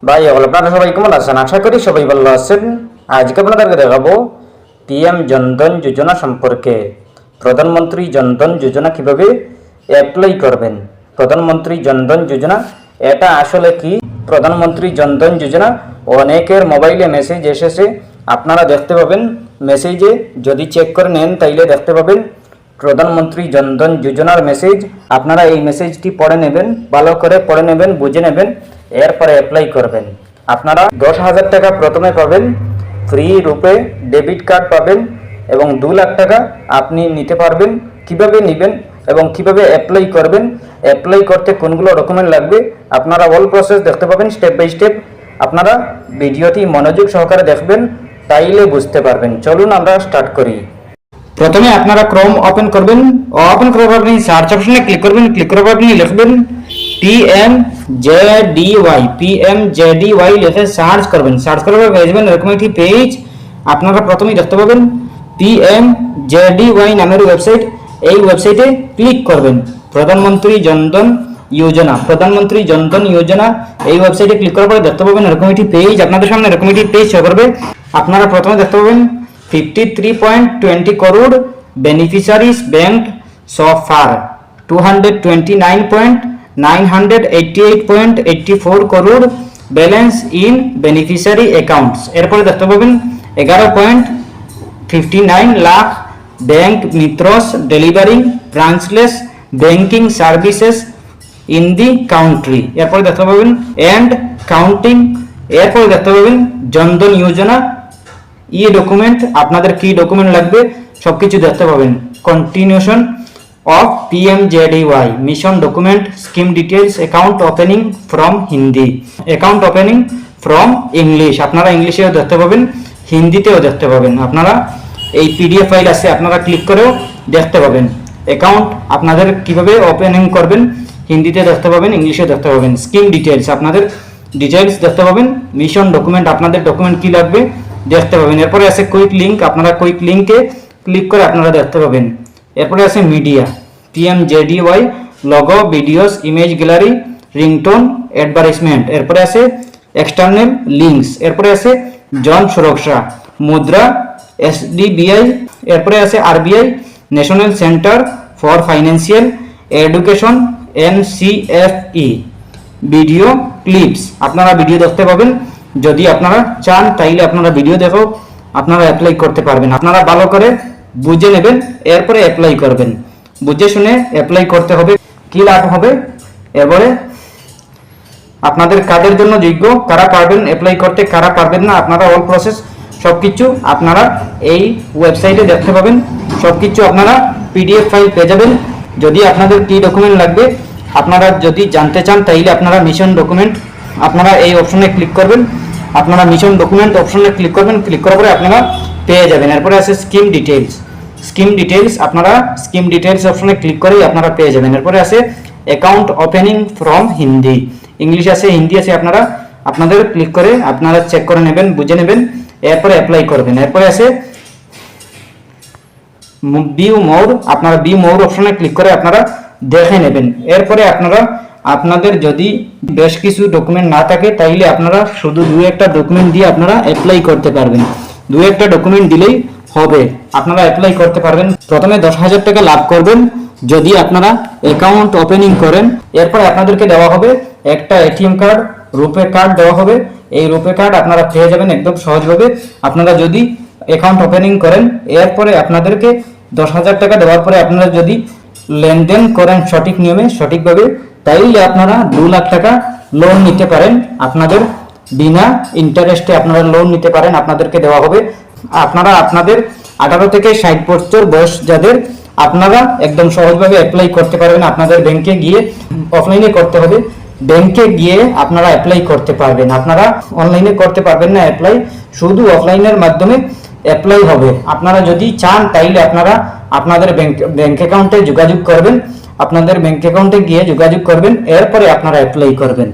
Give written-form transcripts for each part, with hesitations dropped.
ভাই আপনারা সবাই কেমন আছেন? আশা করি সবাই ভালো আছেন। আজকে আপনাদেরকে দেখাবো পিএম জনধন যোজনা সম্পর্কে। প্রধানমন্ত্রী জনধন যোজনা কিভাবে অ্যাপ্লাই করবেন। প্রধানমন্ত্রী জনধন যোজনা এটা আসলে কি? প্রধানমন্ত্রী জনধন যোজনা অনেকের মোবাইলে মেসেজ এসেছে, আপনারা দেখতে পাবেন। মেসেজে যদি চেক করে নেন তাইলে দেখতে পাবেন প্রধানমন্ত্রী জনধন যোজনার মেসেজ। আপনারা এই মেসেজটি পড়ে নেবেন, ভালো করে পড়ে নেবেন, বুঝে নেবেন, এরপরে অ্যাপ্লাই করবেন। আপনারা 10,000 টাকা প্রথমে পাবেন, ফ্রি রূপে ডেবিট কার্ড পাবেন এবং 2 লাখ টাকা আপনি নিতে পারবেন। কিভাবে নেবেন এবং কিভাবে অ্যাপ্লাই করবেন, অ্যাপ্লাই করতে কোনগুলো ডকুমেন্ট লাগবে, আপনারা অল প্রসেস দেখতে পাবেন স্টেপ বাই স্টেপ। আপনারা ভিডিওটি মনোযোগ সহকারে দেখবেন, তাইলে বুঝতে পারবেন। চলুন আমরা স্টার্ট করি। প্রথমে আপনারা ক্রোম ওপেন করবেন, ওপেন করার পর আপনি সার্চ অপশনে ক্লিক করবেন। ক্লিক করার পর আপনি লিখবেন পিএমজেডিওয়াই লিখে সার্চ করবেন। সার্চ করার পর পেয়ে যাবেন এরকম একটি পেজ। আপনারা প্রথমেই দেখতে পাবেন পিএমজেডিওয়াই নামের ওয়েবসাইট। এই ওয়েবসাইটে ক্লিক করবেন। প্রধানমন্ত্রী জনধন যোজনা, প্রধানমন্ত্রী জনধন যোজনা এই ওয়েবসাইটে ক্লিক করার পরে দেখতে পাবেন এরকম একটি পেজ। আপনাদের সামনে এরকম একটি পেজ শো করবে। আপনারা প্রথমে দেখতে পাবেন 53.20 crore beneficiaries banked so far, 229.988.84 crore balance in beneficiary accounts। এরপরে দেখতে পাবেন 11.59 lakh bank mitros delivering branchless banking services in the country। এরপরে দেখতে পাবেন and counting। এরপরে দেখতে পাবেন জনধন যোজনা ই ডকুমেন্ট, আপনাদের কি ডকুমেন্ট লাগবে সবকিছু দেখতে পাবেন। Continuation of PMJDY mission document, scheme details, account opening from Hindi, account opening from English. আপনারা ইংলিশেও দেখতে পাবেন, হিন্দিতেও দেখতে পাবেন। আপনারা এই পিডিএফ ফাইল আছে, আপনারা ক্লিক করেও দেখতে পাবেন। অ্যাকাউন্ট আপনাদের কিভাবে ওপেনিং করবেন হিন্দিতে দেখতে পাবেন, ইংলিশে দেখতে পাবেন। স্কিম ডিটেলস আপনাদের ডিটেলস দেখতে পাবেন। মিশন ডকুমেন্ট আপনাদের ডকুমেন্ট কি লাগবে দেখতে পাবেন। এরপরে আছে কুইক লিংক, আপনারা কুইক লিংকে ক্লিক করে আপনারা দেখতে পাবেন। এরপরে আছে media, PMJDY logo, videos, image gallery, ringtone, advertisement. এরপরে আছে এক্সটার্নাল লিংকস। এরপরে আছে জন সুরক্ষা, মুদ্রা, এসডিবিআই। এরপরে আছে RBI, national centre for financial education, NCFE. Video clips, আপনারা ভিডিও দেখতে পাবেন। যদি আপনারা চান তাইলে আপনারা ভিডিও দেখো আপনারা অ্যাপ্লাই করতে পারবেন। আপনারা ভালো করে বুঝে নেবেন, এরপরে অ্যাপ্লাই করবেন। বুঝে শুনে অ্যাপ্লাই করতে হবে। কি লাভ হবে এবারে আপনাদের কাদের জন্য যোগ্য, কারা পারবেন অ্যাপ্লাই করতে, কারা পারবেন না, আপনারা অল প্রসেস সবকিছু আপনারা এই ওয়েবসাইটে দেখতে পাবেন। সবকিছু আপনারা পিডিএফ ফাইল পেয়ে যাবেন। যদি আপনাদের কি ডকুমেন্ট লাগবে আপনারা যদি জানতে চান তাইলে আপনারা মিশন ডকুমেন্ট আপনারা এই অপশনে ক্লিক করবেন। আপনারা মিশন ডকুমেন্ট অপশনে ক্লিক করবেন। ক্লিক করার পরে আপনারা পেয়ে যাবেন। এরপরে আছে স্কিম ডিটেলস, স্কিম ডিটেলস আপনারা স্কিম ডিটেলস অপশনে ক্লিক করেই আপনারা পেয়ে যাবেন। এরপরে আছে account opening from Hindi, English আছে, হিন্দি আছে। আপনারা আপনাদের ক্লিক করে আপনারা চেক করে নেবেন, বুঝে নেবেন, এরপরে অ্যাপ্লাই করবেন। এরপরে আছে ভিউ মোর, আপনারা ভিউ মোর অপশনে ক্লিক করে আপনারা দেখে নেবেন। এরপরে আপনারা আপনাদের যদি বেশ কিছু ডকুমেন্ট না থাকে তাইলে আপনারা শুধু 2-1টা ডকুমেন্ট দিয়ে আপনারা অ্যাপ্লাই করতে পারবেন। 2-1টা ডকুমেন্ট দিলেই হবে, আপনারা অ্যাপ্লাই করতে পারবেন। প্রথমে 10,000 টাকা লাভ করবেন যদি আপনারা অ্যাকাউন্ট ওপেনিং করেন। এরপর আপনাদেরকে দেওয়া হবে একটা এটিএম কার্ড, রুপে কার্ড দেওয়া হবে। এই রুপে কার্ড আপনারা পেয়ে যাবেন একদম সহজভাবে আপনারা যদি অ্যাকাউন্ট ওপেনিং করেন। এরপরে আপনাদেরকে 10,000 টাকা দেওয়ার পরে আপনারা যদি লেনদেন করেন সঠিক নিয়মে সঠিকভাবে তাইলে আপনারা 2 লাখ টাকা লোন নিতে পারেন। আপনাদের বিনা ইন্টারেস্টে আপনারা লোন নিতে পারেন, আপনাদেরকে দেওয়া হবে। আপনারা আপনাদের 18 থেকে 60 বছর বয়স যাদের আপনারা একদম সহজভাবে অ্যাপ্লাই করতে পারবেন। আপনাদের ব্যাংকে গিয়ে অফলাইনে করতে হবে, ব্যাংকে গিয়ে আপনারা অ্যাপ্লাই করতে পারবেন। আপনারা অনলাইনে করতে পারবেন না অ্যাপ্লাই, শুধু অফলাইনের মাধ্যমে অ্যাপ্লাই হবে। আপনারা যদি চান তাইলে আপনারা আপনাদের ব্যাংক অ্যাকাউন্টে যোগাযোগ করবেন, আপনাদের ব্যাংক অ্যাকাউন্টে গিয়ে যোগাযোগ করবেন। এরপরে আপনারা অ্যাপ্লাই করবেন,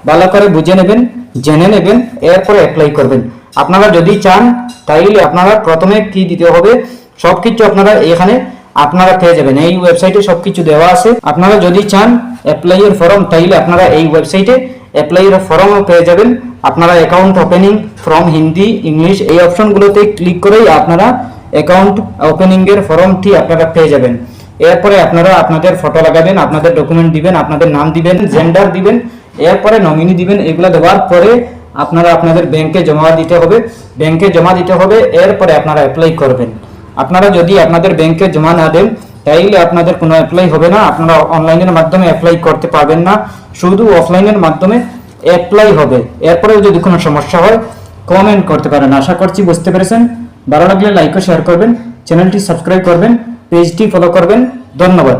ভালো করে বুঝে নেবেন, জেনে নেবেন, এরপরে অ্যাপ্লাই করবেন। আপনারা যদি চান তাইলে আপনারা প্রথমে কি দিতে হবে সবকিছু আপনারা এখানে আপনারা পেয়ে যাবেন। এই ওয়েবসাইটে সবকিছু দেওয়া আছে। আপনারা যদি চান অ্যাপ্লাই এর ফর্ম তাইলে আপনারা এই ওয়েবসাইটে অ্যাপ্লাই এর ফর্মও পেয়ে যাবেন। আপনারা account opening from Hindi English এই অপশনগুলোতে ক্লিক করেই আপনারা অ্যাকাউন্ট ওপেনিং এর ফর্মটি আপনারা পেয়ে যাবেন। এরপরে আপনারা আপনাদের ফটো লাগাবেন, আপনাদের ডকুমেন্ট দিবেন, আপনাদের নাম দিবেন, জেন্ডার দিবেন, এরপরে নমিনি দিবেন। এগুলো দেওয়ার পরে আপনারা আপনাদের ব্যাংকে জমা দিতে হবে, এরপরে আপনারা অ্যাপ্লাই করবেন। আপনারা যদি আপনাদের ব্যাংকে জমা না দেন তাইলে আপনাদের কোনো অ্যাপ্লাই হবে না, আপনারা অনলাইনের মাধ্যমে অ্যাপ্লাই করতে পারবেন না, শুধু অফলাইনের মাধ্যমে অ্যাপ্লাই হবে। এরপরেও যদি কোনো সমস্যা হয় কমেন্ট করতে পারেন। আশা করছি বুঝতে পেরেছেন। ভালো লাগলে লাইক ও শেয়ার করবেন, চ্যানেলটি সাবস্ক্রাইব করবেন, পেজটি ফলো করবেন। ধন্যবাদ।